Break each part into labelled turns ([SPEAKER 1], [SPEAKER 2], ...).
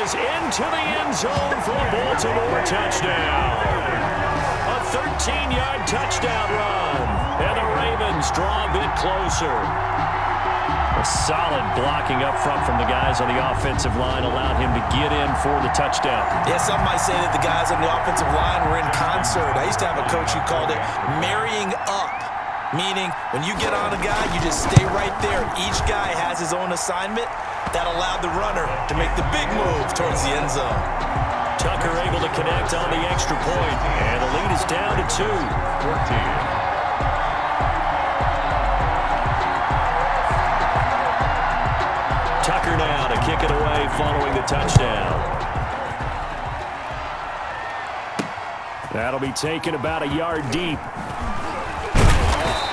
[SPEAKER 1] is into the end zone for a Baltimore touchdown. A 13-yard touchdown run. And the Ravens draw a bit closer. A solid blocking up front from the guys on the offensive line allowed him to get in for the touchdown.
[SPEAKER 2] Yeah, some might say that the guys on the offensive line were in concert. I used to have a coach who called it marrying up, meaning when you get on a guy, you just stay right there. Each guy has his own assignment. That allowed the runner to make the big move towards the end zone.
[SPEAKER 1] Tucker able to connect on the extra point, and the lead is down to 2. 14. Tucker now to kick it away following the touchdown. That'll be taken about a yard deep.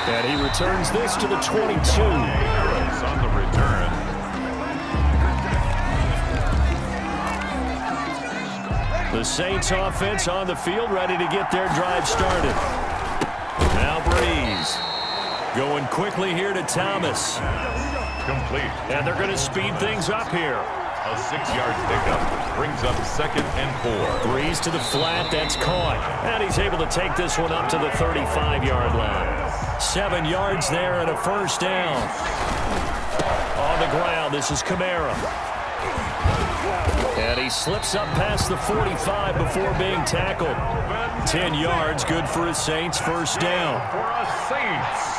[SPEAKER 1] And he returns this to the 22.
[SPEAKER 3] On the return.
[SPEAKER 1] The Saints offense on the field, ready to get their drive started. Now Breeze. Going quickly here to Thomas.
[SPEAKER 3] Complete.
[SPEAKER 1] And they're going to speed things up here.
[SPEAKER 3] A 6-yard pickup brings up 2nd and 4.
[SPEAKER 1] Breeze to the flat. That's caught. And he's able to take this one up to the 35-yard line. 7 yards there and a first down. On the ground, this is Kamara. And he slips up past the 45 before being tackled. 10 yards, good for his Saints. First down.
[SPEAKER 3] For us Saints.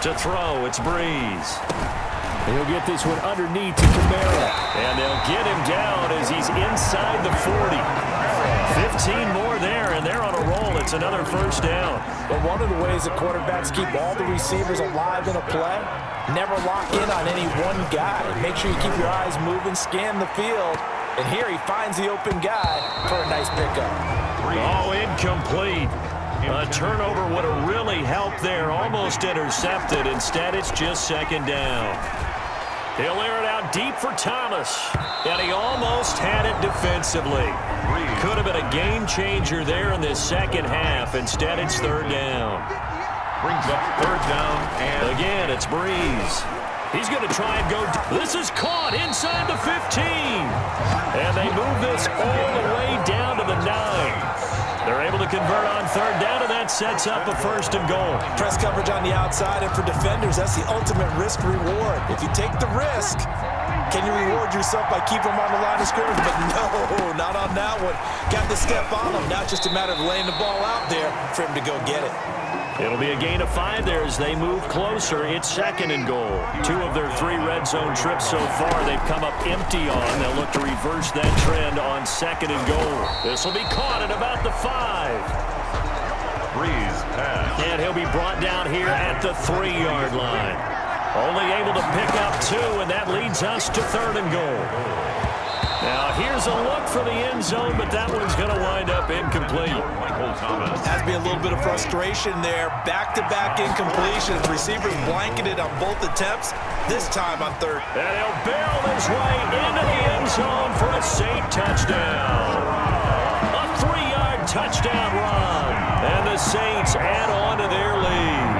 [SPEAKER 1] To throw, it's Breeze. He'll get this one underneath to Kamara. And they'll get him down as he's inside the 40. 15 more there, and they're on a roll. It's another first down.
[SPEAKER 2] But one of the ways that quarterbacks keep all the receivers alive in a play, never lock in on any one guy. Make sure you keep your eyes moving, scan the field. And here he finds the open guy for a nice pickup.
[SPEAKER 1] Oh, incomplete. A turnover would have really helped there. Almost intercepted. Instead, it's just second down. He'll air it out deep for Thomas. And he almost had it defensively. Could have been a game changer there in this second half. Instead, it's third down.
[SPEAKER 3] Brings up 3rd down. And
[SPEAKER 1] again, it's Breeze. He's going to try and go. This is caught inside the 15. And they move this all the way down to the 9. They're able to convert on third down, and that sets up a 1st and goal.
[SPEAKER 2] Press coverage on the outside, and for defenders, that's the ultimate risk-reward. If you take the risk, can you reward yourself by keeping them on the line of scrimmage? But no, not on that one. Got to step on them. Now it's just a matter of laying the ball out there for him to go get it.
[SPEAKER 1] It'll be a gain of 5 there as they move closer. It's 2nd and goal. 2 of their 3 red zone trips so far they've come up empty on. They'll look to reverse that trend on 2nd and goal. This will be caught at about the 5.
[SPEAKER 3] Breeze pass.
[SPEAKER 1] And he'll be brought down here at the 3-yard line. Only able to pick up 2, and that leads us to 3rd and goal. Now here's a look for the end zone, but that one's going to wind up incomplete.
[SPEAKER 2] Has to be a little bit of frustration there. Back-to-back incompletions. Receivers blanketed on both attempts, this time on 3rd.
[SPEAKER 1] And he'll barrel his way into the end zone for a Saint touchdown. A 3-yard touchdown run. And the Saints add on to their lead.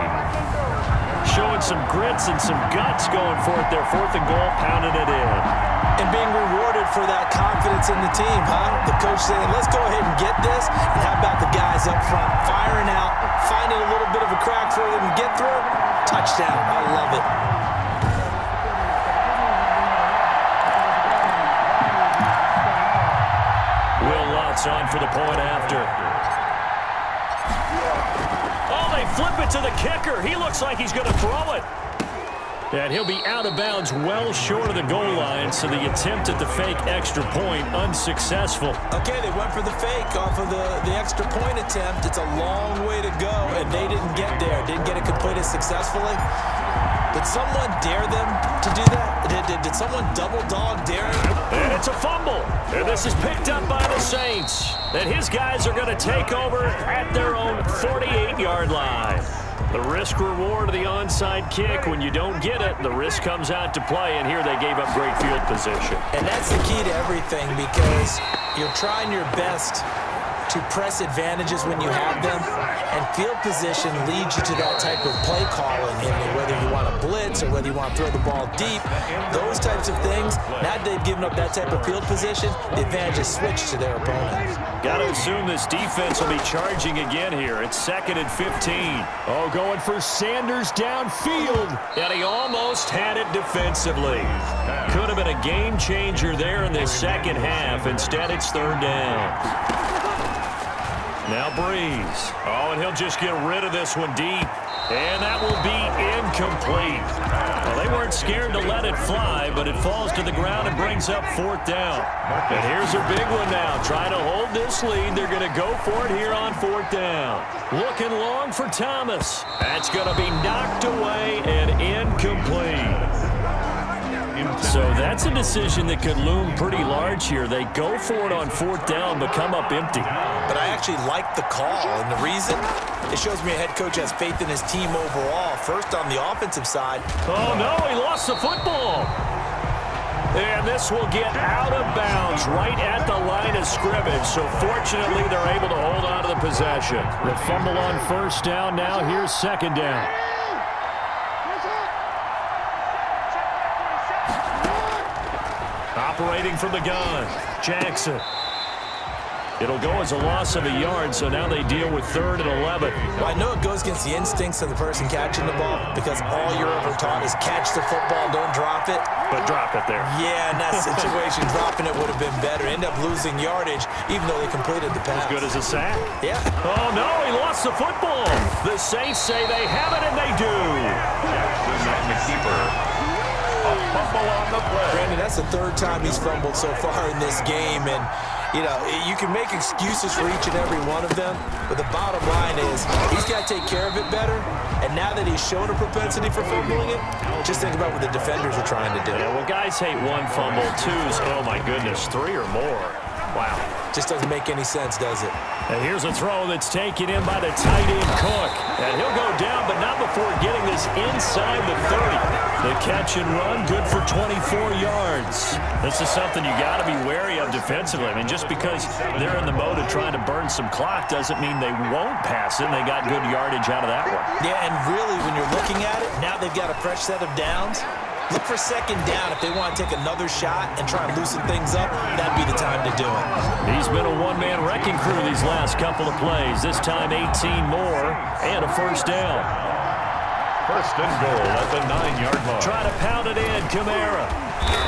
[SPEAKER 1] Showing some grits and some guts going for it. Their 4th and goal, pounding it in.
[SPEAKER 2] And being rewarded for that confidence in the team, huh? The coach saying, let's go ahead and get this. And how about the guys up front firing out, finding a little bit of a crack for them to get through? Touchdown. I love it.
[SPEAKER 1] Will Lutz on for the point after. Oh, they flip it to the kicker. He looks like he's going to throw it. And he'll be out of bounds well short of the goal line, so the attempt at the fake extra point unsuccessful.
[SPEAKER 2] Okay, they went for the fake off of the extra point attempt. It's a long way to go, and they didn't get there. Didn't get it completed successfully. Did someone dare them to do that? Did someone double-dog dare him?
[SPEAKER 1] And it's a fumble. And this is picked up by the Saints. And his guys are going to take over at their own 48-yard line. The risk-reward of the onside kick, when you don't get it, the risk comes out to play, and here they gave up great field position.
[SPEAKER 2] And that's the key to everything, because you're trying your best to press advantages when you have them, and field position leads you to that type of play calling. And whether you want to blitz or whether you want to throw the ball deep, those types types of things, now that they've given up that type of field position, the advantage is switched to their opponent.
[SPEAKER 1] Got to assume this defense will be charging again here. It's 2nd and 15. Oh, going for Sanders downfield. And he almost had it defensively. Could have been a game changer there in this second half. Instead, it's 3rd down. Now Breeze. Oh, and he'll just get rid of this one deep. And that will be incomplete. Well, they weren't scared to let it fly, but it falls to the ground and brings up 4th down. And here's a big one now. Trying to hold this lead. They're going to go for it here on 4th down. Looking long for Thomas. That's going to be knocked away and incomplete. So that's a decision that could loom pretty large here. They go for it on 4th down, but come up empty.
[SPEAKER 2] But I actually like the call, and the reason? It shows me a head coach has faith in his team overall. First on the offensive side.
[SPEAKER 1] Oh, no, he lost the football. And this will get out of bounds right at the line of scrimmage. So fortunately, they're able to hold on to the possession. The fumble on 1st down. Now here's 2nd down. Operating from the gun, Jackson. It'll go as a loss of a yard, so now they deal with 3rd and 11.
[SPEAKER 2] Well, I know it goes against the instincts of the person catching the ball because all you're ever taught is catch the football, don't drop it.
[SPEAKER 1] But drop it there.
[SPEAKER 2] Yeah, in that situation, dropping it would have been better. End up losing yardage, even though they completed the pass.
[SPEAKER 1] As good as a sack.
[SPEAKER 2] Yeah.
[SPEAKER 1] Oh, no, he lost the football. The Saints say they have it, and they do.
[SPEAKER 3] Jackson and the keeper. A fumble on the play.
[SPEAKER 2] Brandon, that's the 3rd time he's fumbled so far in this game, and you know, you can make excuses for each and every one of them, but the bottom line is he's got to take care of it better, and now that he's shown a propensity for fumbling it, just think about what the defenders are trying to do.
[SPEAKER 1] Yeah, well, guys hate 1 fumble, 2's, oh my goodness, 3 or more. Wow.
[SPEAKER 2] Just doesn't make any sense, does it?
[SPEAKER 1] And here's a throw that's taken in by the tight end Cook. And he'll go down, but not before getting this inside the 30. The catch and run, good for 24 yards. This is something you got to be wary of defensively. I mean, just because they're in the mode of trying to burn some clock doesn't mean they won't pass it. They got good yardage out of that one.
[SPEAKER 2] Yeah, and really, when you're looking at it, now they've got a fresh set of downs. Look for 2nd down. If they want to take another shot and try and loosen things up, that'd be the time to do it.
[SPEAKER 1] He's been a one-man wrecking crew these last couple of plays. This time 18 more and a 1st down.
[SPEAKER 3] 1st and goal at the 9-yard line.
[SPEAKER 1] Try to pound it in, Kamara.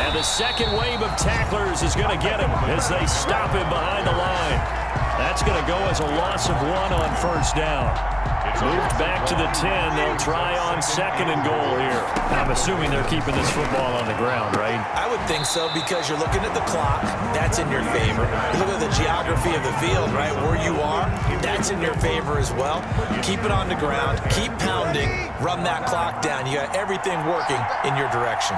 [SPEAKER 1] And the second wave of tacklers is going to get him as they stop him behind the line. That's going to go as a loss of 1 on 1st down. Moved back to the 10. They'll try on 2nd and goal here. I'm assuming they're keeping this football on the ground, right?
[SPEAKER 2] I would think so because you're looking at the clock. That's in your favor. You look at the geography of the field, right? Where you are, that's in your favor as well. Keep it on the ground. Keep pounding. Run that clock down. You got everything working in your direction.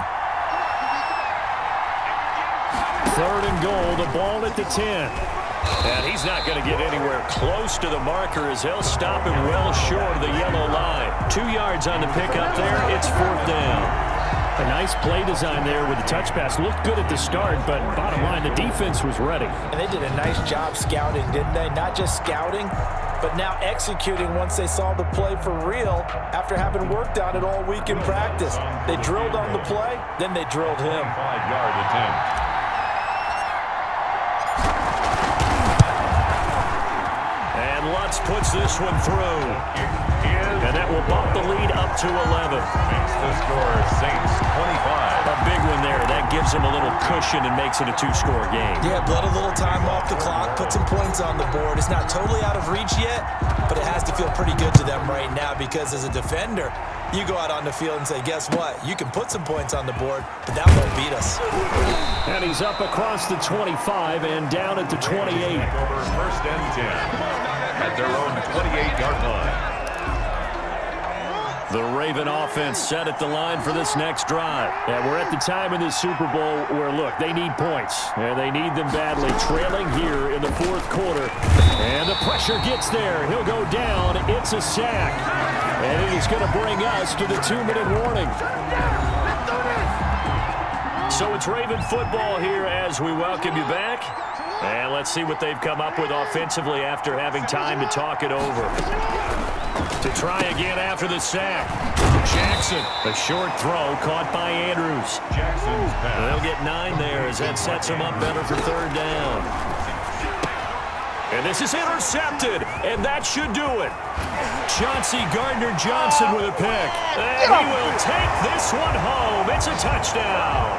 [SPEAKER 1] 3rd and goal. The ball at the 10. And he's not going to get anywhere close to the marker as they'll stop him well short of the yellow line. 2 yards on the pickup there. It's 4th down. A nice play design there with the touch pass. Looked good at the start, but bottom line, the defense was ready.
[SPEAKER 2] And they did a nice job scouting, didn't they? Not just scouting, but now executing once they saw the play for real after having worked on it all week in practice. They drilled on the play, then they drilled him.
[SPEAKER 3] 5-yard attempt.
[SPEAKER 1] Lutz puts this one through. And that will bump the lead up to 11.
[SPEAKER 3] Makes the score Saints 25.
[SPEAKER 1] A big one there. That gives them a little cushion and makes it a 2-score game.
[SPEAKER 2] Yeah, let a little time off the clock, put some points on the board. It's not totally out of reach yet, but it has to feel pretty good to them right now because as a defender, you go out on the field and say, guess what? You can put some points on the board, but that won't beat us.
[SPEAKER 1] And he's up across the 25 and down at the 28.
[SPEAKER 3] Over 1st and 10 at their own 28-yard line.
[SPEAKER 1] The Raven offense set at the line for this next drive. And we're at the time in this Super Bowl where, look, they need points. And they need them badly. Trailing here in the 4th quarter. And the pressure gets there. He'll go down. It's a sack. And it is going to bring us to the 2-minute warning. So it's Raven football here as we welcome you back. And let's see what they've come up with offensively after having time to talk it over. To try again after the sack. Jackson, a short throw caught by Andrews.
[SPEAKER 3] Jackson's pass.
[SPEAKER 1] They'll get 9 there as that sets them up better for third down. And this is intercepted, and that should do it. Chauncey Gardner-Johnson with a pick. And he will take this one home. It's a touchdown.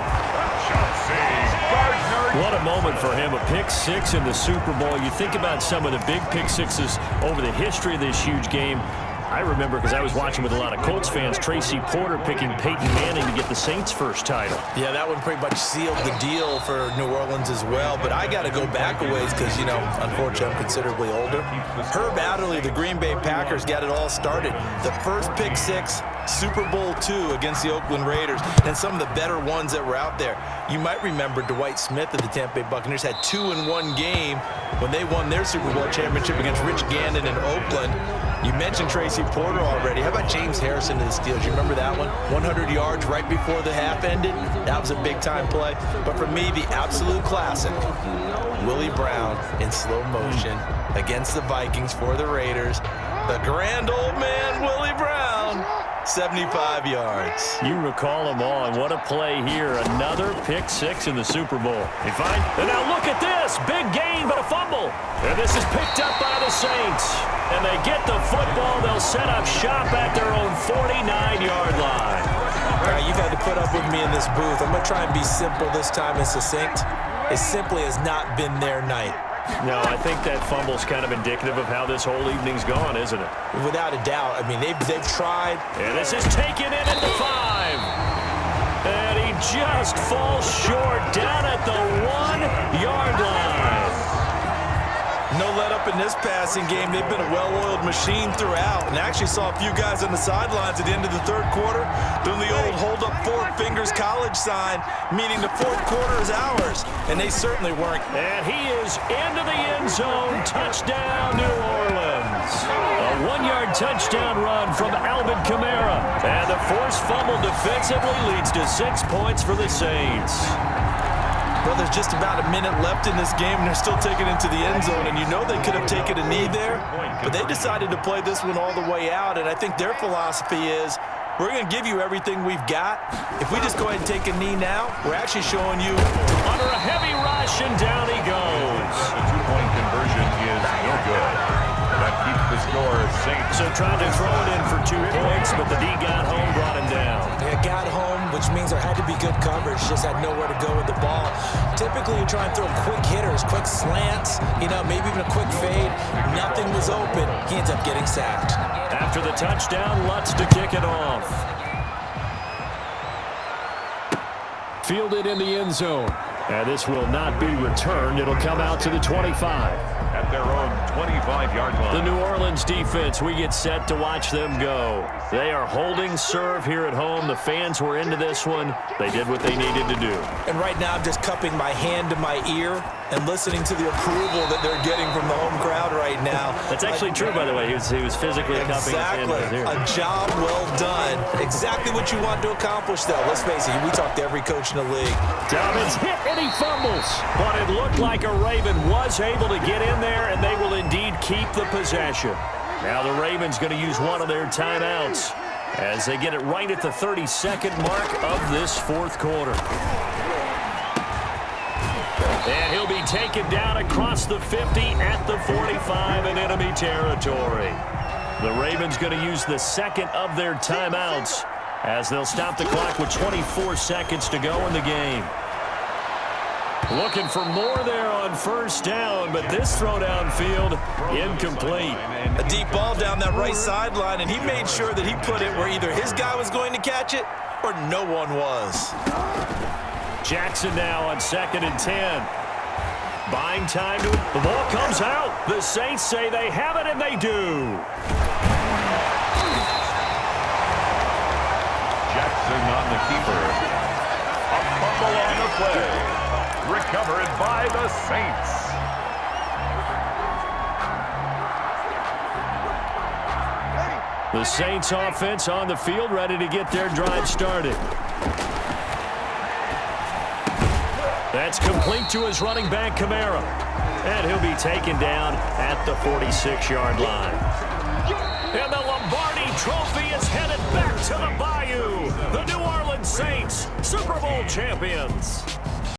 [SPEAKER 1] What a moment for him, a pick 6 in the Super Bowl. You think about some of the big pick 6s over the history of this huge game. I remember, because I was watching with a lot of Colts fans, Tracy Porter picking Peyton Manning to get the Saints' first title.
[SPEAKER 2] Yeah, that one pretty much sealed the deal for New Orleans as well. But I got to go back a ways because, you know, unfortunately I'm considerably older. Herb Adderley, the Green Bay Packers, got it all started. The first pick 6, Super Bowl II against the Oakland Raiders, and some of the better ones that were out there. You might remember Dwight Smith of the Tampa Bay Buccaneers had 2 in one game when they won their Super Bowl championship against Rich Gannon in Oakland. You mentioned Tracy Porter already. How about James Harrison to the Steelers? You remember that one? 100 yards right before the half ended. That was a big-time play. But for me, the absolute classic, Willie Brown in slow motion against the Vikings for the Raiders. The grand old man, Willie Brown, 75 yards.
[SPEAKER 1] You recall them all, and what a play here. Another pick 6 in the Super Bowl. They find, and now look at this. Big gain, but a fumble. And this is picked up by the Saints. And they get the football. They'll set up shop at their own 49-yard line.
[SPEAKER 2] All right, you've had to put up with me in this booth. I'm going to try and be simple this time and succinct. It simply has not been their night.
[SPEAKER 1] No, I think that fumble's kind of indicative of how this whole evening's gone, isn't it?
[SPEAKER 2] Without a doubt. I mean, they've tried.
[SPEAKER 1] And this is taken in at the 5. And he just falls short down at the 1-yard line.
[SPEAKER 2] No let up in this passing game. They've been a well-oiled machine throughout. And I actually saw a few guys on the sidelines at the end of the third quarter doing the old hold up 4 fingers college sign, meaning the fourth quarter is ours. And they certainly weren't.
[SPEAKER 1] And he is into the end zone. Touchdown, New Orleans. A 1-yard touchdown run from Alvin Kamara. And the forced fumble defensively leads to 6 points for the Saints.
[SPEAKER 2] Well, there's just about a minute left in this game, and they're still taking it to the end zone. And you know they could have taken a knee there, but they decided to play this one all the way out. And I think their philosophy is, we're going to give you everything we've got. If we just go ahead and take a knee now, we're actually showing you.
[SPEAKER 1] Under a heavy rush, and down he goes.
[SPEAKER 3] The 2-point conversion is no good. That keeps the score Saints.
[SPEAKER 1] So trying to throw it in for 2 points, but the D got home, brought him down.
[SPEAKER 2] It got home, which means there had to be good coverage. Just had nowhere to go with the ball. Typically, you try and throw quick hitters, quick slants, you know, maybe even a quick fade. Nothing was open. He ends up getting sacked.
[SPEAKER 1] After the touchdown, Lutz to kick it off. Fielded in the end zone. And this will not be returned. It'll come out to the 25.
[SPEAKER 3] At their own 25-yard line.
[SPEAKER 1] The New Orleans defense, we get set to watch them go. They are holding serve here at home. The fans were into this one. They did what they needed to do.
[SPEAKER 2] And right now I'm just cupping my hand to my ear and listening to the approval that they're getting from the home crowd right now.
[SPEAKER 1] That's actually true, by the way. He was physically cupping his hand to his ear.
[SPEAKER 2] A job well done. Exactly what you want to accomplish, though. Let's face it, we talk to every coach in the league.
[SPEAKER 1] Dobbins hit and he fumbles. But it looked like a Raven was able to get in there, and they will indeed keep the possession. Now the Ravens going to use one of their timeouts as they get it right at the 32nd mark of this fourth quarter. And he'll be taken down across the 50 at the 45 in enemy territory. The Ravens going to use the second of their timeouts as they'll stop the clock with 24 seconds to go in the game. Looking for more there on first down, but this throw downfield incomplete.
[SPEAKER 2] A deep ball down that right sideline, and he made sure that he put it where either his guy was going to catch it or no one was.
[SPEAKER 1] Jackson now on 2nd and 10. Buying time to it. The ball comes out. The Saints say they have it, and they do.
[SPEAKER 3] Jackson on the keeper. A fumble on the play. Recovered by the Saints.
[SPEAKER 1] The Saints offense on the field, ready to get their drive started. That's complete to his running back, Kamara. And he'll be taken down at the 46-yard line. And the Lombardi trophy is headed back to the Bayou. The New Orleans Saints, Super Bowl champions.